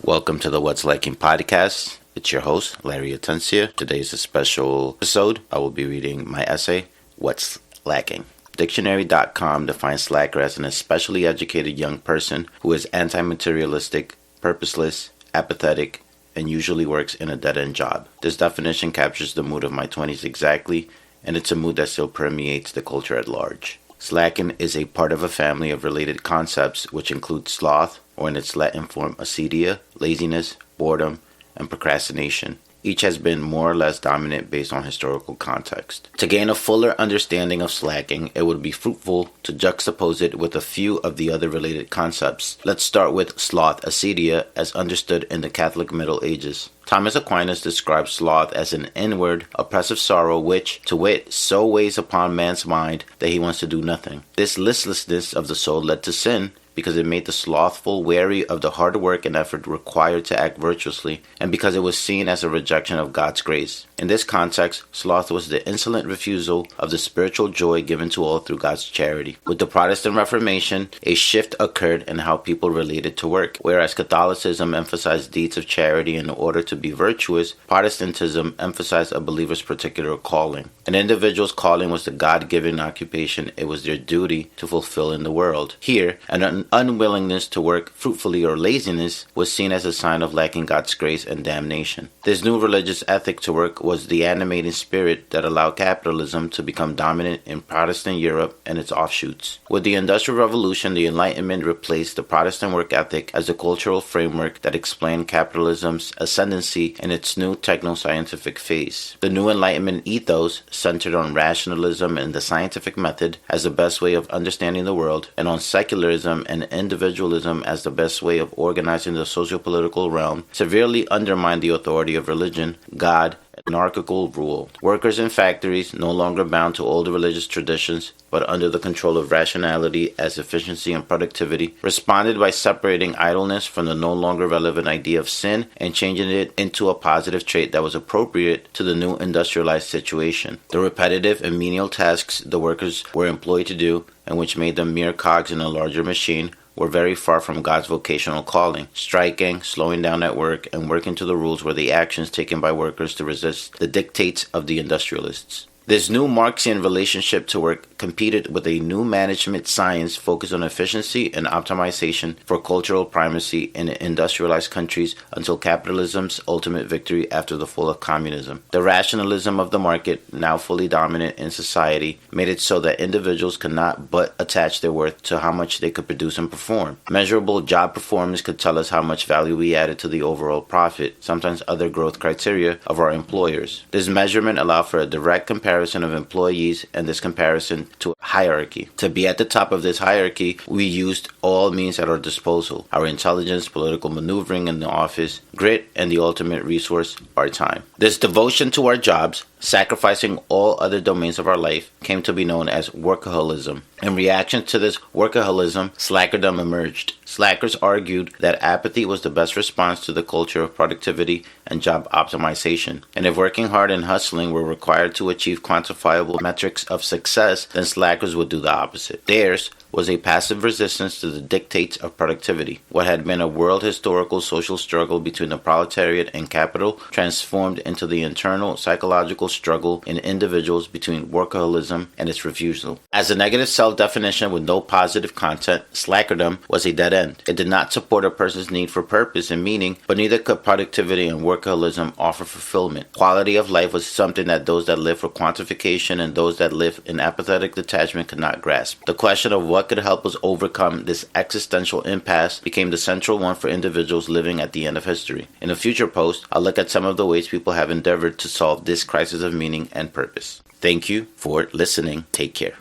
Welcome to the What's Lacking podcast. It's your host, Larry Atencia. Today is a special episode. I will be reading my essay, What's Lacking. Dictionary.com defines slacker as an especially educated young person who is anti-materialistic, purposeless, apathetic, and usually works in a dead-end job. This definition captures the mood of my 20s exactly, and it's a mood that still permeates the culture at large. Slacking is a part of a family of related concepts which include sloth, or in its Latin form acedia, laziness, boredom, and procrastination. Each has been more or less dominant based on historical context. To gain a fuller understanding of slacking, it would be fruitful to juxtapose it with a few of the other related concepts. Let's start with sloth acedia as understood in the Catholic Middle Ages. Thomas Aquinas describes sloth as an inward, oppressive sorrow which, to wit, so weighs upon man's mind that he wants to do nothing. This listlessness of the soul led to sin, because it made the slothful wary of the hard work and effort required to act virtuously, and because it was seen as a rejection of God's grace. In this context, sloth was the insolent refusal of the spiritual joy given to all through God's charity. With the Protestant Reformation, a shift occurred in how people related to work. Whereas Catholicism emphasized deeds of charity in order to be virtuous, Protestantism emphasized a believer's particular calling. An individual's calling was the God-given occupation it was their duty to fulfill in the world. Here, an unwillingness to work fruitfully or laziness was seen as a sign of lacking God's grace and damnation. This new religious ethic to work was the animating spirit that allowed capitalism to become dominant in Protestant Europe and its offshoots. With the Industrial Revolution, the Enlightenment replaced the Protestant work ethic as the cultural framework that explained capitalism's ascendancy in its new techno-scientific phase. The new Enlightenment ethos centered on rationalism and the scientific method as the best way of understanding the world, and on secularism and individualism as the best way of organizing the socio-political realm, severely undermined the authority of religion, God, and anarchical rule. Workers in factories, no longer bound to older religious traditions, but under the control of rationality as efficiency and productivity, responded by separating idleness from the no longer relevant idea of sin and changing it into a positive trait that was appropriate to the new industrialized situation. The repetitive and menial tasks the workers were employed to do, and which made them mere cogs in a larger machine, were very far from God's vocational calling. Striking, slowing down at work, and working to the rules were the actions taken by workers to resist the dictates of the industrialists. This new Marxian relationship to work competed with a new management science focused on efficiency and optimization for cultural primacy in industrialized countries until capitalism's ultimate victory after the fall of communism. The rationalism of the market, now fully dominant in society, made it so that individuals could not but attach their worth to how much they could produce and perform. Measurable job performance could tell us how much value we added to the overall profit, sometimes other growth criteria of our employers. This measurement allowed for a direct comparison of employees, and this comparison to hierarchy. To be at the top of this hierarchy, we used all means at our disposal: our intelligence, political maneuvering in the office, grit, and the ultimate resource, our time. This devotion to our jobs, sacrificing all other domains of our life, came to be known as workaholism. In reaction to this workaholism, slackerdom emerged. Slackers argued that apathy was the best response to the culture of productivity and job optimization. And if working hard and hustling were required to achieve quantifiable metrics of success, then slackers would do the opposite. Theirs was a passive resistance to the dictates of productivity. What had been a world historical social struggle between the proletariat and capital transformed into the internal psychological struggle in individuals between workaholism and its refusal. As a negative self-definition with no positive content, slackerdom was a dead end. It did not support a person's need for purpose and meaning, but neither could productivity and workaholism offer fulfillment. Quality of life was something that those that live for quantification and those that live in apathetic detachment could not grasp. The question of what could help us overcome this existential impasse became the central one for individuals living at the end of history. In a future post, I'll look at some of the ways people have endeavored to solve this crisis of meaning and purpose. Thank you for listening. Take care.